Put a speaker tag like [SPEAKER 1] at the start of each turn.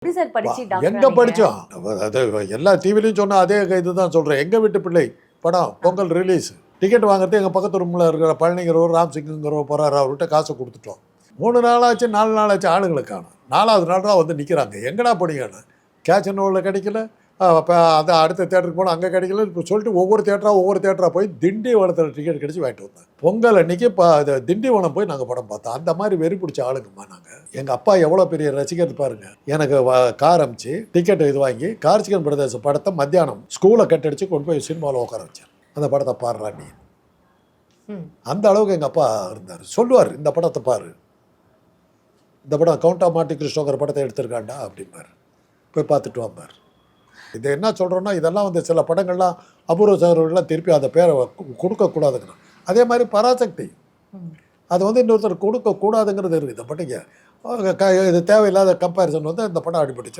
[SPEAKER 1] எப்படி சார் படிச்சு டாக்டர்
[SPEAKER 2] எங்கே படித்தோம் அது எல்லா டிவிலையும் சொன்னால் அதே இதுதான் சொல்கிறேன். எங்கள் வீட்டு பிள்ளை படம் பொங்கல் ரிலீஸ் டிக்கெட் வாங்குறது எங்கள் பக்கத்து ரூமில் இருக்கிற பழனிங்கிறவர் ராம்சிங்குங்கிறவர் போகிறாரு. அவர்கிட்ட காசை கொடுத்துட்டோம். 3 நாளாச்சு 4 நாளாச்சு ஆளுங்களை காணும். 4வது நாள் தான் வந்து நிற்கிறாங்க. எங்கடா போனீங்கன்னு கேட்சனோவில் கிடைக்கல. அப்போ அந்த அடுத்த தேட்டருக்கு போனால் அங்கே கிடைக்கல. இப்போ சொல்லிட்டு ஒவ்வொரு தேட்டராக போய் திண்டிவனத்தில் டிக்கெட் கிடச்சி வாங்கிட்டு வந்தேன். பொங்கல் அன்றைக்கி இப்போ அது திண்டிவனம் போய் நாங்கள் படம் பார்த்தோம். அந்த மாதிரி வெறி பிடிச்ச ஆளுங்கம்மா நாங்கள். எங்கள் அப்பா எவ்வளோ பெரிய ரசிகர் பாருங்கள். எனக்கு கார் அமிச்சு டிக்கெட் இது வாங்கி கார்த்திகன் பிரதேச படத்தை மத்தியானம் ஸ்கூலை கட்டடிச்சு கொண்டு போய் சினிமாவில் உட்கார வச்சேன். அந்த படத்தை பாடுறா நீ. அந்த அளவுக்கு எங்கள் அப்பா இருந்தார். சொல்லுவார், இந்த படத்தை பாரு, இந்த படம் கவுண்டா மாட்டி கிருஷ்ணோங்கிற படத்தை எடுத்திருக்காண்டா அப்படிம்பார். போய் பார்த்துட்டு வாம்பார். இது என்ன சொல்கிறோன்னா, இதெல்லாம் வந்து சில படங்கள்லாம் அபூர்வ சகோதரர்கள்லாம் திருப்பி அந்த பேரை கொடுக்கக்கூடாதுங்கிறோம். அதே மாதிரி பராசக்தி அது வந்து இன்னொருத்தர் கொடுக்கக்கூடாதுங்கிறது இருக்குது. பட் இது தேவையில்லாத கம்பேரிசன் வந்து இந்த படம் அடிபட்டுச்சு.